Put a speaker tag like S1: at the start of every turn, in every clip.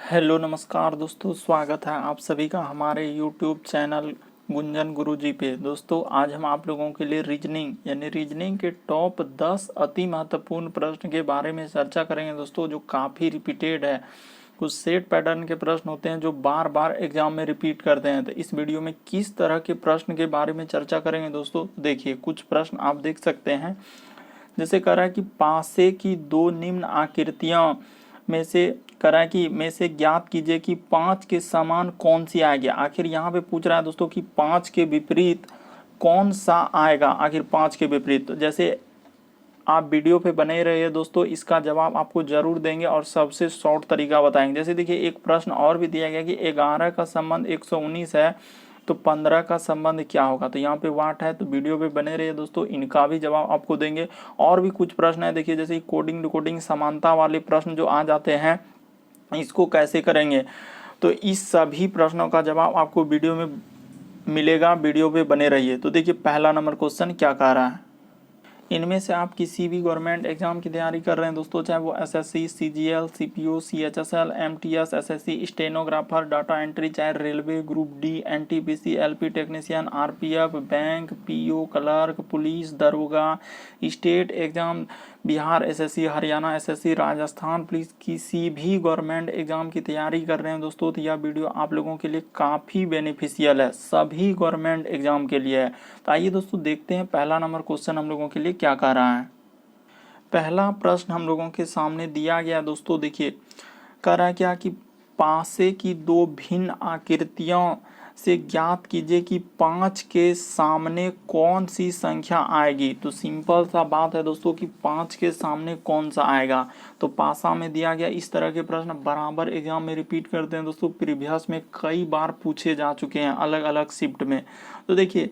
S1: Hello नमस्कार दोस्तों, स्वागत है आप सभी का हमारे यूट्यूब चैनल गुंजन गुरुजी पे। दोस्तों आज हम आप लोगों के लिए रीजनिंग यानी रीजनिंग के टॉप 10 अति महत्वपूर्ण प्रश्न के बारे में चर्चा करेंगे दोस्तों, जो काफ़ी रिपीटेड है। कुछ सेट पैटर्न के प्रश्न होते हैं जो बार बार एग्जाम में रिपीट करते हैं। तो इस वीडियो में किस तरह के प्रश्न के बारे में चर्चा करेंगे दोस्तों, देखिए कुछ प्रश्न आप देख सकते हैं। जैसे कह रहा है कि पासे की दो निम्न आकृतियां में से ज्ञात कीजिए कि 5 के समान कौन सी आएगी। आखिर यहाँ पे पूछ रहा है दोस्तों कि 5 के विपरीत कौन सा आएगा। आखिर 5 के विपरीत, तो जैसे आप वीडियो पे बने रहिए दोस्तों, इसका जवाब आपको जरूर देंगे और सबसे शॉर्ट तरीका बताएंगे। जैसे देखिए एक प्रश्न और भी दिया गया कि 11 का संबंध 119 है तो 15 का संबंध क्या होगा। तो यहाँ पे वाट है, तो वीडियो पे बने रहिए दोस्तों, इनका भी जवाब आपको देंगे। और भी कुछ प्रश्न है, देखिए जैसे कोडिंग डिकोडिंग समानता वाले प्रश्न जो आ जाते हैं, इसको कैसे करेंगे। तो इस सभी प्रश्नों का जवाब आपको वीडियो में मिलेगा, वीडियो पे बने रहिए। तो देखिए पहला नंबर क्वेश्चन क्या कह रहा है। इनमें से आप किसी भी गवर्नमेंट एग्जाम की तैयारी कर रहे हैं दोस्तों, चाहे वो SSC, CGL, CPO, CHSL, MTS, SSC, stenographer, data entry, चाहे railway, group D, NTPC, LP technician, RPF, bank, PO, clerk, police, दरोगा, state exam, Bihar SSC, Haryana SSC, Rajasthan police, किसी भी गवर्नमेंट एग्जाम की तैयारी कर रहे हैं दोस्तों, तो यह वीडियो आप लोगों के लिए काफ़ी बेनिफिशियल है, सभी गवर्नमेंट एग्जाम के लिए है। तो आइए दोस्तों देखते हैं पहला नंबर क्वेश्चन हम लोगों के लिए क्या कह रहा है। पहला प्रश्न हम लोगों के सामने दिया गया दोस्तों, देखिए कह रहा है क्या कि पासे की दो भिन्न आकृतियों से ज्ञात कीजिए कि 5 के सामने कौन सी संख्या आएगी। तो सिंपल सा बात है दोस्तों कि 5 के सामने कौन सा आएगा। तो पासा में दिया गया इस तरह के प्रश्न बराबर एग्जाम में रिपीट करते हैं दोस्तों, प्रीवियस में कई बार पूछे जा चुके हैं अलग अलग शिफ्ट में। तो देखिए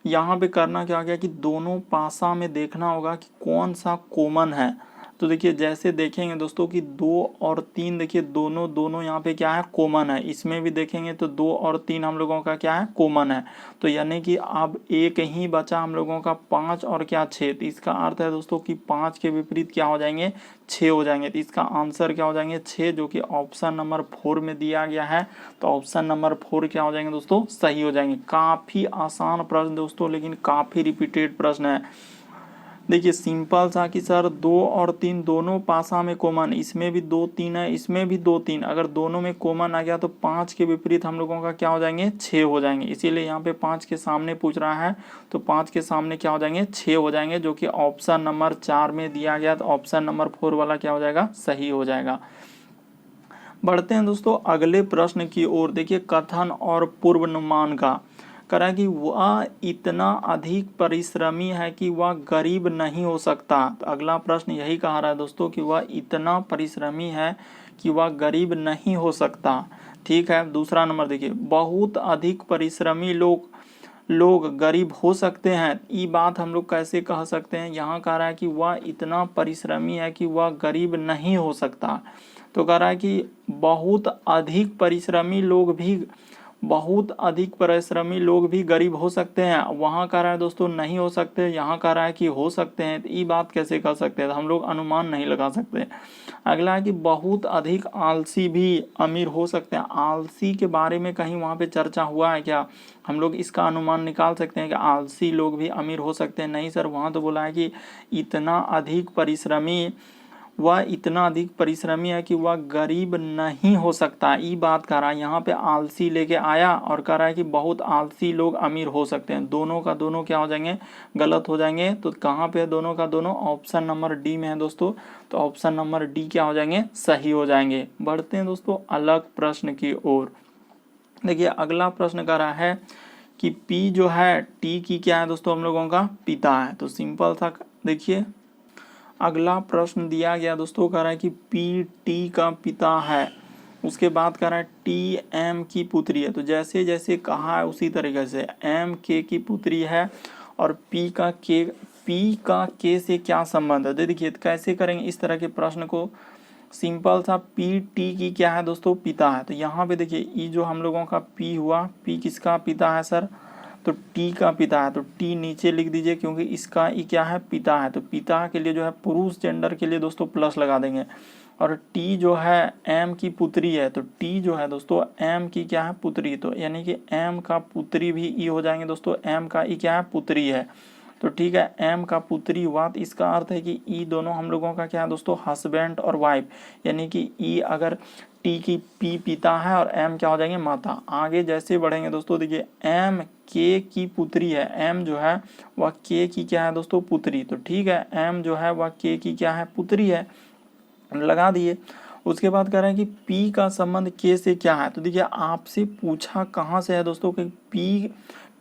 S1: यहाँ पे करना क्या गया कि दोनों पासा में देखना होगा कि कौन सा कॉमन है। तो देखिए जैसे देखेंगे दोस्तों कि 2 और 3, देखिए दोनों यहाँ पे क्या है, कॉमन है। इसमें भी देखेंगे तो 2 और 3 हम लोगों का क्या है, कॉमन है। तो यानी कि अब एक ही बचा हम लोगों का 5 और क्या 6। तो इसका अर्थ है दोस्तों कि 5 के विपरीत क्या हो जाएंगे, 6 हो जाएंगे। तो इसका आंसर क्या हो जाएंगे, 6, जो कि ऑप्शन नंबर 4 में दिया गया है। तो ऑप्शन नंबर 4 क्या हो जाएंगे दोस्तों, सही हो जाएंगे। काफ़ी आसान प्रश्न दोस्तों, लेकिन काफ़ी रिपीटेड प्रश्न है। देखिए सिंपल सा कि सर 2 और 3 दोनों पासा में कॉमन, इसमें भी 2 3 है, इसमें भी 2 3, अगर दोनों में कॉमन आ गया तो 5 के विपरीत हम लोगों का क्या हो जाएंगे, 6 हो जाएंगे। इसीलिए यहाँ पे 5 के सामने पूछ रहा है, तो 5 के सामने क्या हो जाएंगे, 6 हो जाएंगे, जो कि ऑप्शन नंबर 4 में दिया गया। तो ऑप्शन नंबर 4 वाला क्या हो जाएगा, सही हो जाएगा। बढ़ते हैं दोस्तों अगले प्रश्न की ओर। देखिए कथन और पूर्वानुमान का करा कि वह इतना अधिक परिश्रमी है कि वह गरीब नहीं हो सकता। तो अगला प्रश्न यही कहा रहा है दोस्तों कि वह इतना परिश्रमी है कि वह गरीब नहीं हो सकता। ठीक है, दूसरा नंबर देखिए, बहुत अधिक परिश्रमी लोग गरीब हो सकते हैं। ये बात हम लोग कैसे कह सकते हैं, यहाँ कह रहा है कि वह इतना परिश्रमी है कि वह गरीब नहीं हो सकता। तो कह रहा है कि बहुत अधिक परिश्रमी लोग भी गरीब हो सकते हैं। वहाँ कह रहा है दोस्तों नहीं हो सकते, यहाँ कह रहा है कि हो सकते हैं। तो ये बात कैसे कर सकते हैं, तो हम लोग अनुमान नहीं लगा सकते। अगला है कि बहुत अधिक आलसी भी अमीर हो सकते हैं। आलसी के बारे में कहीं वहाँ पे चर्चा हुआ है क्या, हम लोग इसका अनुमान निकाल सकते हैं कि आलसी लोग भी अमीर हो सकते हैं। नहीं सर, वहाँ तो बोला है कि वह इतना अधिक परिश्रमी है कि वह गरीब नहीं हो सकता। ये बात कह रहा है, यहाँ पे आलसी लेके आया और कह रहा है कि बहुत आलसी लोग अमीर हो सकते हैं। दोनों का दोनों क्या हो जाएंगे, गलत हो जाएंगे। तो कहाँ पे है दोनों का दोनों, ऑप्शन नंबर डी में है दोस्तों। तो ऑप्शन नंबर डी क्या हो जाएंगे, सही हो जाएंगे। बढ़ते हैं दोस्तों अलग प्रश्न की ओर। देखिए अगला प्रश्न कह रहा है कि पी जो है टी की क्या है दोस्तों, हम लोगों का पिता है। तो सिंपल था, देखिए अगला प्रश्न दिया गया दोस्तों, कह रहा है कि पी टी का पिता है। उसके बाद कह रहा है टी एम की पुत्री है। तो जैसे जैसे कहा है उसी तरीके से, एम के की पुत्री है और पी का के से क्या संबंध है। देखिए कैसे करेंगे इस तरह के प्रश्न को। सिंपल सा, पी टी की क्या है दोस्तों, पिता है। तो यहाँ पे देखिए ये जो हम लोगों का पी हुआ, पी किसका पिता है सर, तो टी का पिता है। तो टी नीचे लिख दीजिए क्योंकि इसका ये क्या है, पिता है। तो पिता के लिए जो है पुरुष जेंडर के लिए दोस्तों प्लस लगा देंगे। और टी जो है एम की पुत्री है, तो टी जो है दोस्तों एम की क्या है, पुत्री, तो यानी कि एम का पुत्री भी ई हो जाएंगे दोस्तों, एम का ई क्या है, पुत्री है। तो ठीक है, एम का पुत्री हुआ, तो इसका अर्थ है कि ई दोनों हम लोगों का क्या है दोस्तों, हस्बैंड और वाइफ, यानी कि ई अगर टी की पी पिता है और एम क्या हो जाएंगे, माता। आगे जैसे बढ़ेंगे दोस्तों, देखिए एम के की पुत्री है, एम जो है वह के की क्या है दोस्तों, पुत्री, तो ठीक है एम जो है वह के की क्या है, पुत्री है, लगा दिए। उसके बाद कह रहे हैं कि पी का संबंध के से क्या है, तो देखिए आपसे पूछा कहाँ से है दोस्तों कि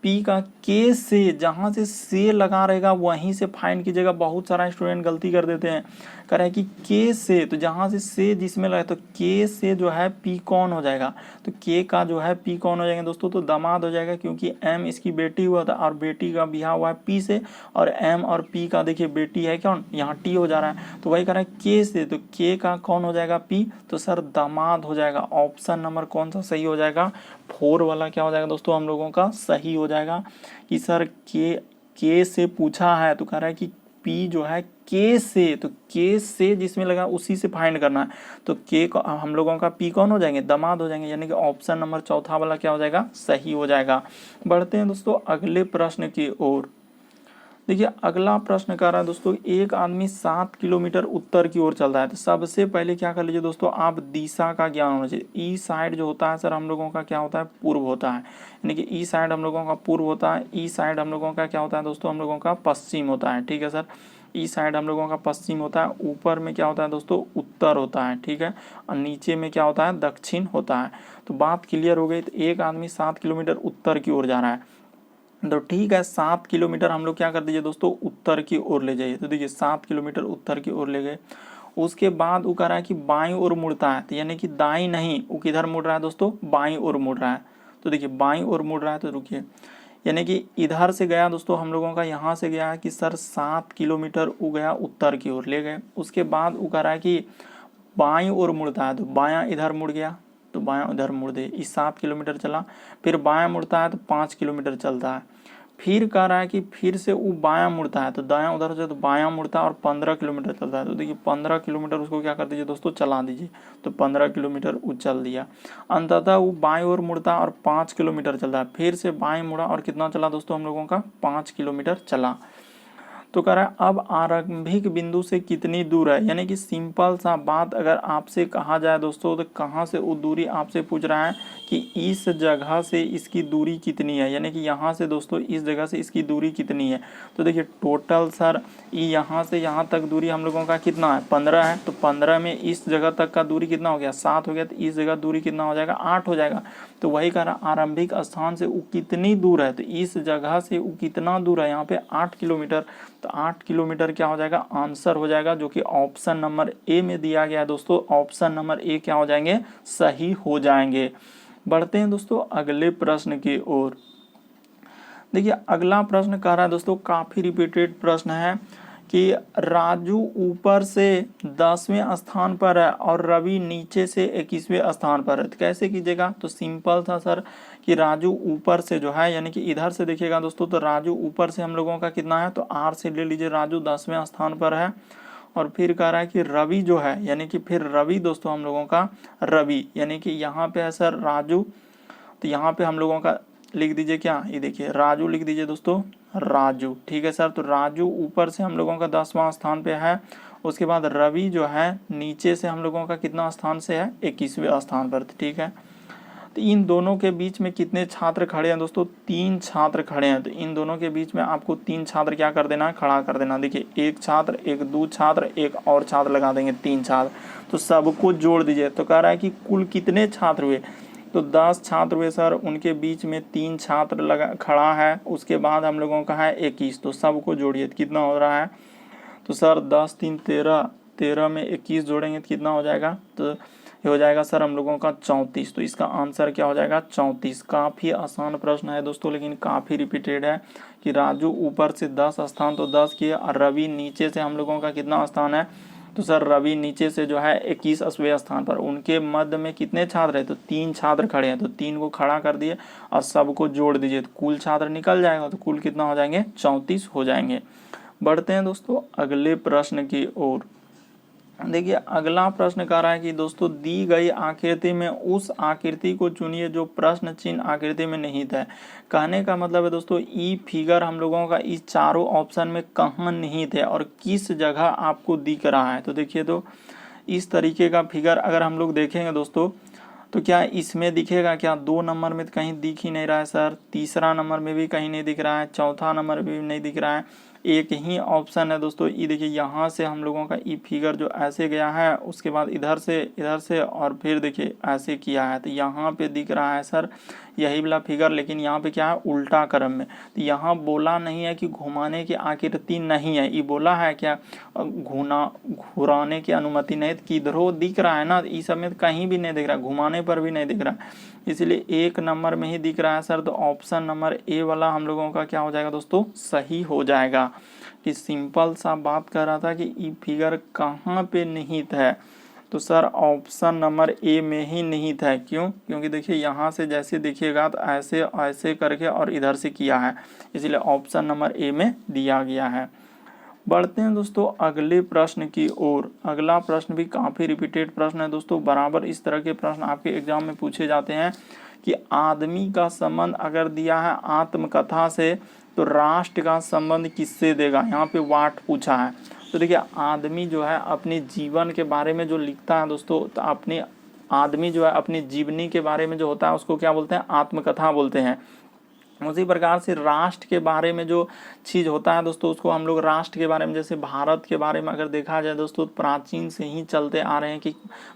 S1: पी का के से, जहाँ से लगा रहेगा वहीं से फाइंड कीजिएगा। बहुत सारा स्टूडेंट गलती कर देते हैं, कह रहे हैं कि के से, तो जहाँ से जिसमें लगे, तो के से जो है पी कौन हो जाएगा, तो के का जो है पी कौन हो जाएगा दोस्तों, तो दामाद हो जाएगा, क्योंकि एम इसकी बेटी हुआ था और बेटी का ब्याह हुआ है पी से, और एम और पी का देखिए बेटी है कौन, यहाँ टी हो जा रहा है, तो वही कह रहा है के से, तो के का कौन हो जाएगा, पी, तो सर दामाद हो जाएगा। ऑप्शन नंबर कौन सा सही हो जाएगा, 4 वाला क्या हो जाएगा दोस्तों हम लोगों का सही हो जाएगा। कि सर के से पूछा है, तो कह रहा है कि पी जो है के से, तो के से जिसमें लगा उसी से फाइंड करना है, तो के को हम लोगों का पी कौन हो जाएंगे, दामाद हो जाएंगे, यानी कि ऑप्शन नंबर चौथा वाला क्या हो जाएगा, सही हो जाएगा। बढ़ते हैं दोस्तों अगले प्रश्न की ओर। देखिए अगला प्रश्न कह रहा है दोस्तों, एक आदमी 7 किलोमीटर उत्तर की ओर चल रहा है, तो सबसे पहले क्या कर लीजिए दोस्तों, आप दिशा का ज्ञान होना चाहिए। ई साइड जो होता है सर हम लोगों का क्या होता है, पूर्व होता है, यानी कि ई साइड हम लोगों का पूर्व होता है, ई साइड हम लोगों का क्या होता है दोस्तों, हम लोगों का पश्चिम होता है, ठीक है सर। ई साइड हम लोगों का पश्चिम होता है, ऊपर में क्या होता है दोस्तों, उत्तर होता है, ठीक है, और नीचे में क्या होता है, दक्षिण होता है। तो बात क्लियर हो गई। तो एक आदमी 7 किलोमीटर उत्तर की ओर जा रहा है, तो ठीक है 7 किलोमीटर हम लोग क्या कर दीजिए दोस्तों, उत्तर की ओर ले जाइए। तो देखिए 7 किलोमीटर उत्तर की ओर ले गए। उसके बाद वो कह रहा है कि बाईं ओर मुड़ता है, तो यानी कि दाईं नहीं, वो किधर मुड़ रहा है दोस्तों, बाईं ओर मुड़ रहा है। तो देखिए बाईं ओर मुड़ रहा है, तो रुकिए, यानी कि इधर से गया दोस्तों हम लोगों का, यहाँ से गया है कि सर 7 किलोमीटर वो गया उत्तर की ओर ले गए। उसके बाद वो कह रहा है कि बाईं ओर मुड़ता है, तो बायां इधर मुड़ गया, तो बायां उधर मुड़ दे, इस 7 किलोमीटर चला। फिर बायां मुड़ता है तो 5 किलोमीटर चलता है। फिर कह रहा है कि फिर से वो बायां मुड़ता है, तो दायां उधर से तो बायां मुड़ता है और 15 किलोमीटर चलता है। तो देखिए 15 किलोमीटर उसको क्या कर दीजिए दोस्तों, चला दीजिए। तो 15 किलोमीटर वो चल दिया। अंततः वो बाईं ओर मुड़ता और 5 किलोमीटर चलता है। फिर से बाएं मुड़ा और कितना चला दोस्तों हम लोगों का, 5 किलोमीटर चला। तो कह रहा है अब आरंभिक बिंदु से कितनी दूर है, यानी कि सिंपल सा बात अगर आपसे कहा जाए दोस्तों, तो कहाँ से वो दूरी आपसे पूछ रहा है कि इस जगह से इसकी दूरी कितनी है, यानी कि यहाँ से दोस्तों इस जगह से इसकी दूरी कितनी है। तो देखिए टोटल सर यहाँ से यहाँ तक दूरी हम लोगों का कितना है, 15 है, तो 15 में इस जगह तक का दूरी कितना हो गया, 7 हो गया, तो इस जगह दूरी कितना हो जाएगा, 8 हो जाएगा। तो वही कह रहा आरंभिक स्थान से वो कितनी दूर है, तो इस जगह से वो कितना दूर है, यहाँ पे 8 किलोमीटर। तो 8 किलोमीटर क्या हो जाएगा, आंसर हो जाएगा, जो कि ऑप्शन नंबर ए में दिया गया है दोस्तों। ऑप्शन नंबर ए क्या हो जाएंगे, सही हो जाएंगे। बढ़ते हैं दोस्तों अगले प्रश्न की ओर। देखिए अगला प्रश्न कह रहा है दोस्तों, काफी रिपीटेड प्रश्न है कि राजू ऊपर से 10वें स्थान पर है और रवि नीचे से 21वें स्थान पर है, तो कैसे कीजिएगा। तो सिंपल था सर कि राजू ऊपर से जो है, यानी कि इधर से देखिएगा दोस्तों, तो राजू ऊपर से हम लोगों का कितना है, तो आर से ले लीजिए, राजू 10वें स्थान पर है। और फिर कह रहा है कि रवि जो है, यानी कि फिर रवि दोस्तों हम लोगों का रवि, यानी कि यहाँ पे है सर राजू, तो यहाँ पे हम लोगों का लिख दीजिए क्या, ये देखिए राजू लिख दीजिए दोस्तों, राजू, ठीक है सर। तो राजू ऊपर से हम लोगों का 10वां स्थान पे है। उसके बाद रवि जो है नीचे से हम लोगों का कितना स्थान से है, 21वें स्थान पर, ठीक है। तो इन दोनों के बीच में कितने छात्र खड़े हैं दोस्तों, 3 छात्र खड़े हैं। तो इन दोनों के बीच में आपको 3 छात्र क्या कर देना है, खड़ा कर देना। देखिए एक छात्र, एक दो छात्र, एक और छात्र लगा देंगे, 3 छात्र। तो सबको जोड़ दीजिए। तो कह रहा है कि कुल कितने छात्र हुए, तो 10 छात्र हुए सर, उनके बीच में 3 छात्र लगा खड़ा है। उसके बाद हम लोगों का है 21, तो सबको जोड़िए तो कितना हो रहा है, तो सर 10 3 13, 13 में 21 जोड़ेंगे तो कितना हो जाएगा, तो ये हो जाएगा सर हम लोगों का 34। तो इसका आंसर क्या हो जाएगा, 34। काफ़ी आसान प्रश्न है दोस्तों, लेकिन काफ़ी रिपीटेड है कि राजू ऊपर से 10 स्थान तो 10 किए, और रवि नीचे से हम लोगों का कितना स्थान है, तो सर रवि नीचे से जो है 21वें स्थान पर। उनके मध्य में कितने छात्र हैं, तो 3 छात्र खड़े हैं, तो 3 को खड़ा कर दिए और सबको जोड़ दीजिए, तो कुल छात्र निकल जाएगा। तो कुल कितना हो जाएंगे, 34 हो जाएंगे। बढ़ते हैं दोस्तों अगले प्रश्न की ओर। देखिए अगला प्रश्न कह रहा है कि दोस्तों दी गई आकृति में उस आकृति को चुनिए जो प्रश्न चिन्ह आकृति में निहित है। कहने का मतलब है दोस्तों ई फिगर हम लोगों का इस चारों ऑप्शन में कहाँ निहित है और किस जगह आपको दिख रहा है। तो देखिए तो इस तरीके का फिगर अगर हम लोग देखेंगे दोस्तों तो क्या इसमें दिखेगा, क्या 2 नंबर में तो कहीं दिख ही नहीं रहा है सर, तीसरा नंबर में भी कहीं नहीं दिख रहा है, चौथा नंबर में भी नहीं दिख रहा है, एक ही ऑप्शन है दोस्तों ई। देखिए यहाँ से हम लोगों का ई फिगर जो ऐसे गया है, उसके बाद इधर से और फिर देखिए ऐसे किया है, तो यहाँ पे दिख रहा है सर यही वाला फिगर, लेकिन यहाँ पे क्या है उल्टा क्रम में। तो यहाँ बोला नहीं है कि घुमाने की आकृति नहीं है, ये बोला है क्या घुराने की अनुमति नहीं, किधरों दिख रहा है ना, इस समय कहीं भी नहीं दिख रहा, घुमाने पर भी नहीं दिख रहा, इसलिए एक नंबर में ही दिख रहा है सर। तो ऑप्शन नंबर ए वाला हम लोगों का क्या हो जाएगा दोस्तों, सही हो जाएगा। कि सिंपल सा बात कर रहा था कि ई फिगर कहाँ पे निहित है, तो सर ऑप्शन नंबर ए में ही निहित है। क्यों? क्योंकि देखिए यहाँ से जैसे देखिएगा तो ऐसे ऐसे करके और इधर से किया है, इसलिए ऑप्शन नंबर ए में दिया गया है। बढ़ते हैं दोस्तों अगले प्रश्न की ओर। अगला प्रश्न भी काफ़ी रिपीटेड प्रश्न है दोस्तों, बराबर इस तरह के प्रश्न आपके एग्जाम में पूछे जाते हैं कि आदमी का संबंध अगर दिया है आत्मकथा से तो राष्ट्र का संबंध किससे देगा। यहाँ पे वाट पूछा है, तो देखिए आदमी जो है अपने जीवन के बारे में जो लिखता है दोस्तों, तो अपने आदमी जो है अपनी जीवनी के बारे में जो होता है उसको क्या बोलते हैं, आत्मकथा बोलते हैं। उसी प्रकार से राष्ट्र के बारे में जो चीज़ होता है दोस्तों, उसको हम लोग राष्ट्र के बारे में, जैसे भारत के बारे में अगर देखा जाए दोस्तों, प्राचीन से ही चलते आ रहे हैं कि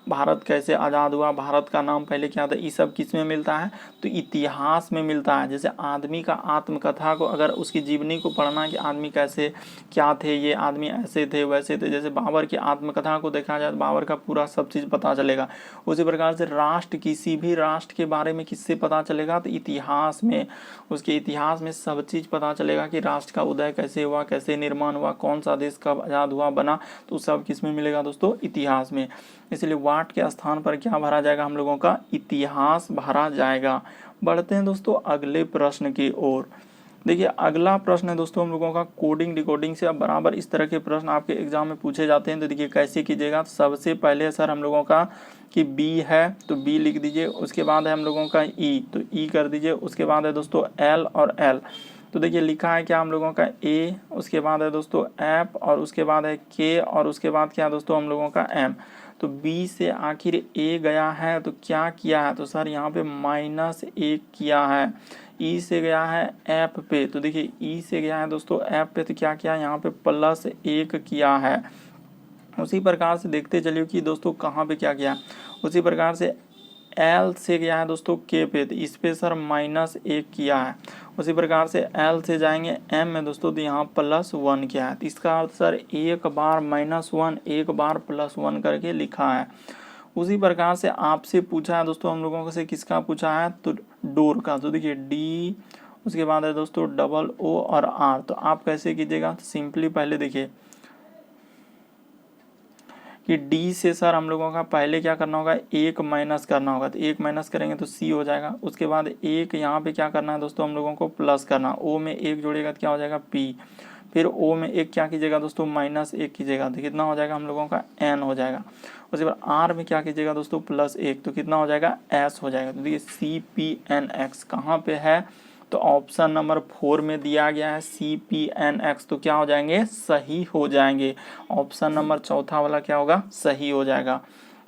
S1: भारत कैसे आज़ाद हुआ, भारत का नाम पहले क्या था, ये सब किस में मिलता है, तो इतिहास में मिलता है। जैसे आदमी का आत्मकथा को अगर उसकी जीवनी को पढ़ना है कि आदमी कैसे क्या थे, ये आदमी ऐसे थे वैसे थे, जैसे बाबर की आत्मकथा को देखा जाए तो बाबर का पूरा सब चीज़ पता चलेगा। उसी प्रकार से राष्ट्र, किसी भी राष्ट्र के बारे में किससे पता चलेगा, तो इतिहास में, उसके इतिहास में सब चीज़ पता चलेगा कि राष्ट्र का उदय कैसे हुआ, कैसे निर्माण हुआ, कौन सा देश कब आज़ाद हुआ बना, तो सब किस में मिलेगा दोस्तों, इतिहास में। इसलिए वाट के स्थान पर क्या भरा जाएगा, हम लोगों का इतिहास भरा जाएगा। बढ़ते हैं दोस्तों अगले प्रश्न की ओर। देखिए अगला प्रश्न है दोस्तों हम लोगों का कोडिंग डिकोडिंग से। अब बराबर इस तरह के प्रश्न आपके एग्जाम में पूछे जाते हैं, तो देखिए कैसे कीजिएगा। तो सबसे पहले सर हम लोगों का कि बी है तो बी लिख दीजिए, उसके बाद है हम लोगों का ई, तो ई कर दीजिए, उसके बाद है दोस्तों एल और एल। तो देखिए लिखा है क्या हम लोगों का ए, उसके बाद है दोस्तों एफ, और उसके बाद है के, और उसके बाद क्या है दोस्तों हम लोगों का एम। तो बी से आखिर ए गया है तो क्या किया है, तो सर यहाँ पे -1 किया है। ई से गया है एफ पे, तो देखिए ई से गया है दोस्तों एफ पे, तो क्या किया यहाँ पे +1 किया है। उसी प्रकार से देखते चलिए कि दोस्तों कहाँ पे क्या किया। उसी प्रकार से एल से गया है दोस्तों के पे, तो इस पे सर -1 किया है। उसी प्रकार से एल से जाएंगे एम में दोस्तों, तो यहाँ +1 किया है। तो इसका अर्थ सर एक बार -1 एक बार +1 करके लिखा है। उसी प्रकार से आपसे पूछा है दोस्तों हम लोगों से, किसका पूछा है, तो डोर का। तो देखिए डी, उसके बाद है दोस्तों OO और R। तो आप कैसे कीजिएगा, तो सिंपली पहले देखिए कि डी से सर हम लोगों का पहले क्या करना होगा, 1 माइनस करना होगा, तो 1 माइनस करेंगे तो सी हो जाएगा। उसके बाद 1 यहाँ पे क्या करना है दोस्तों हम लोगों को प्लस करना, ओ में 1 जोड़ेगा तो क्या हो जाएगा पी, फिर ओ में 1 क्या कीजिएगा दोस्तों -1 कीजिएगा, तो कितना हो जाएगा हम लोगों का एन हो जाएगा। उसके बाद आर में क्या कीजिएगा दोस्तों +1, तो कितना हो जाएगा एस हो जाएगा। तो देखिए CPNX कहाँ पे है, तो ऑप्शन नंबर 4 में दिया गया है CPNX, तो क्या हो जाएंगे, सही हो जाएंगे। ऑप्शन नंबर चौथा वाला क्या होगा, सही हो जाएगा।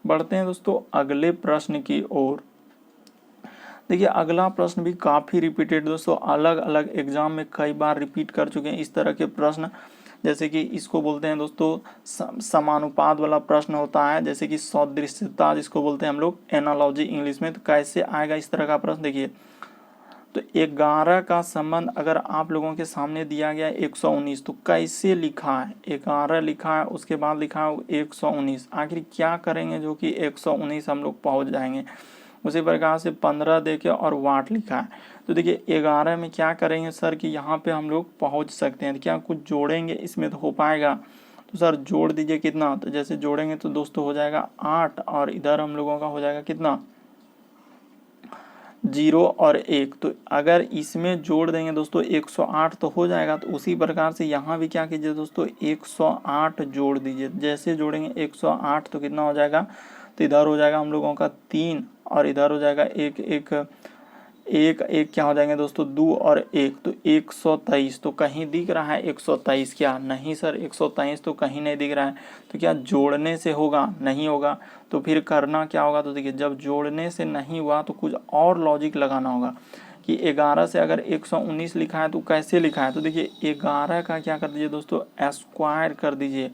S1: बढ़ते हैं दोस्तों अगले प्रश्न की ओर। देखिए अगला प्रश्न भी काफ़ी रिपीटेड दोस्तों, अलग अलग एग्जाम में कई बार रिपीट कर चुके हैं इस तरह के प्रश्न। जैसे कि इसको बोलते हैं दोस्तों समानुपात वाला प्रश्न होता है, जैसे कि सदृश्यता जिसको बोलते हैं हम लोग एनालॉजी इंग्लिश में। तो कैसे आएगा इस तरह का प्रश्न, देखिए तो 11 का संबंध अगर आप लोगों के सामने दिया गया 119, तो कैसे लिखा है, 11 लिखा है, उसके बाद लिखा है 119, आखिर क्या करेंगे जो कि 119 हम लोग पहुंच जाएंगे। उसी प्रकार से 15 देके और वाट लिखा है, तो देखिए 11 में क्या करेंगे सर कि यहाँ पे हम लोग पहुँच सकते हैं, तो क्या कुछ जोड़ेंगे इसमें तो हो पाएगा, तो सर जोड़ दीजिए कितना, तो जैसे जोड़ेंगे तो दोस्तों हो जाएगा 8, और इधर हम लोगों का हो जाएगा कितना, 0 और 1, तो अगर इसमें जोड़ देंगे दोस्तों 108 तो हो जाएगा। तो उसी प्रकार से यहाँ भी क्या कीजिए दोस्तों 108 जोड़ दीजिए। जैसे जोड़ेंगे 108 तो कितना हो जाएगा, तो इधर हो जाएगा हम लोगों का 3 और इधर हो जाएगा एक एक एक एक क्या हो जाएंगे दोस्तों 2 और 1, तो 123। तो कहीं दिख रहा है 123 क्या? नहीं सर, 123 तो कहीं नहीं दिख रहा है। तो क्या जोड़ने से होगा? नहीं होगा। तो फिर करना क्या होगा, तो देखिए जब जोड़ने से नहीं हुआ तो कुछ और लॉजिक लगाना होगा कि 11 से अगर 119 लिखा है तो कैसे लिखा है। तो देखिए 11 का क्या कर दीजिए दोस्तों स्क्वायर कर दीजिए,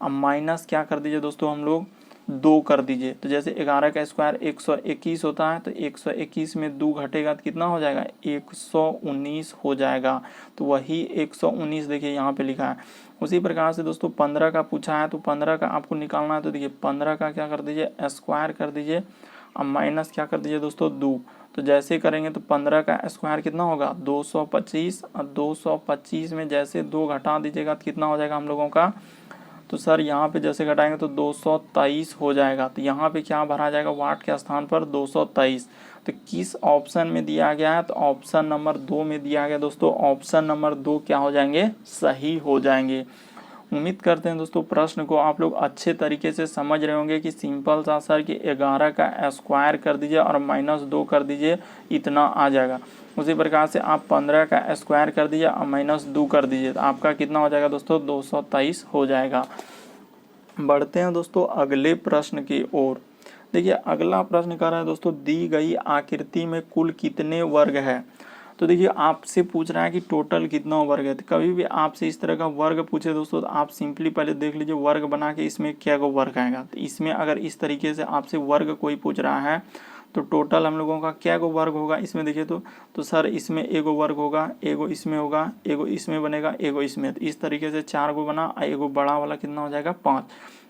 S1: अब माइनस क्या कर दीजिए दोस्तों हम लोग 2 कर दीजिए। तो जैसे 11 का स्क्वायर 121 होता है, तो 121 में 2 घटेगा तो कितना हो जाएगा 119 हो जाएगा। तो वही 119 देखिए यहाँ पे लिखा है। उसी प्रकार से दोस्तों 15 का पूछा है, तो 15 का आपको निकालना है। तो देखिए 15 का क्या कर दीजिए स्क्वायर कर दीजिए, अब माइनस क्या कर दीजिए दोस्तों 2। तो जैसे करेंगे तो 15 का स्क्वायर कितना होगा 225, और 225 में जैसे 2 घटा दीजिएगा तो कितना हो जाएगा हम लोगों का, तो सर यहाँ पे जैसे घटाएंगे तो 223 हो जाएगा। तो यहाँ पे क्या भरा जाएगा वाट के स्थान पर 223। तो किस ऑप्शन में दिया गया है, तो ऑप्शन नंबर 2 में दिया गया दोस्तों। ऑप्शन नंबर 2 क्या हो जाएंगे, सही हो जाएंगे। उम्मीद करते हैं दोस्तों प्रश्न को आप लोग अच्छे तरीके से समझ रहे होंगे कि सिंपल सा सर कि 11 का स्क्वायर कर दीजिए और -2 कर दीजिए, इतना आ जाएगा। उसी प्रकार से आप 15 का स्क्वायर कर दीजिए और -2 कर दीजिए, तो आपका कितना हो जाएगा दोस्तों 223 हो जाएगा। बढ़ते हैं दोस्तों अगले प्रश्न की ओर। देखिए अगला प्रश्न कर रहा है दोस्तों, दी गई आकृति में कुल कितने वर्ग है। तो देखिए आपसे पूछ रहा है कि टोटल कितना वर्ग है। तो कभी भी आपसे इस तरह का वर्ग पूछे दोस्तों, तो आप सिंपली पहले देख लीजिए वर्ग बना के इसमें क्या को वर्ग आएगा। तो इसमें अगर इस तरीके से आपसे वर्ग कोई पूछ रहा है तो टोटल हम लोगों का क्या को वर्ग होगा इसमें देखिए। तो सर इसमें एगो वर्ग होगा, एगो इसमें होगा, एगो इसमें बनेगा, एगो इसमें। तो इस तरीके से 4 गो बना, एगो बड़ा वाला कितना हो जाएगा 5।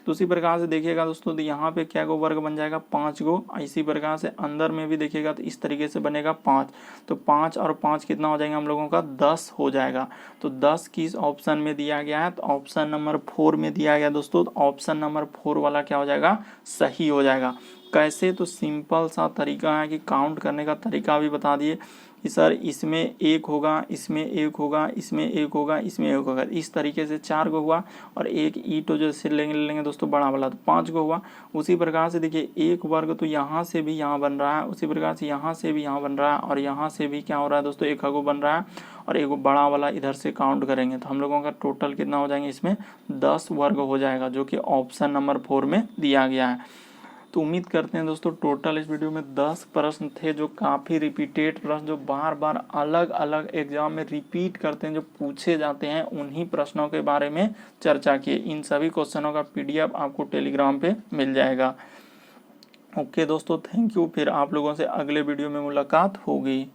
S1: तो उसी प्रकार से देखिएगा दोस्तों, तो यहाँ पे क्या गो वर्ग बन जाएगा 5 गो। इसी प्रकार से अंदर में भी देखिएगा तो इस तरीके से बनेगा 5। तो 5 और 5 कितना हो जाएगा हम लोगों का 10 हो जाएगा। तो 10 किस ऑप्शन में दिया गया है, तो ऑप्शन नंबर 4 में दिया गया दोस्तों। तो ऑप्शन नंबर 4 वाला क्या हो जाएगा, सही हो जाएगा। कैसे, तो सिंपल सा तरीका है कि काउंट करने का तरीका भी बता दिए कि सर इसमें 1 होगा, इसमें 1 होगा, इसमें 1 होगा, इसमें 1 होगा। इस तरीके से 4 को हुआ और एक ईंट जो से लेंगे दोस्तों बड़ा वाला, तो 5 को हुआ। उसी प्रकार से देखिए एक वर्ग तो यहाँ से भी यहाँ बन रहा है, उसी प्रकार से यहाँ से भी यहाँ बन रहा है, और यहाँ से भी क्या हो रहा है दोस्तों एक को बन रहा है, और एक बड़ा वाला इधर से काउंट करेंगे तो हम लोगों का टोटल कितना हो जाएंगे इसमें 10 वर्ग हो जाएगा, जो कि ऑप्शन नंबर 4 में दिया गया है। तो उम्मीद करते हैं दोस्तों टोटल इस वीडियो में 10 प्रश्न थे, जो काफ़ी रिपीटेड प्रश्न, जो बार बार अलग अलग एग्जाम में रिपीट करते हैं, जो पूछे जाते हैं, उन्हीं प्रश्नों के बारे में चर्चा किए। इन सभी क्वेश्चनों का PDF आपको टेलीग्राम पे मिल जाएगा। ओके दोस्तों, थैंक यू। फिर आप लोगों से अगले वीडियो में मुलाकात होगी।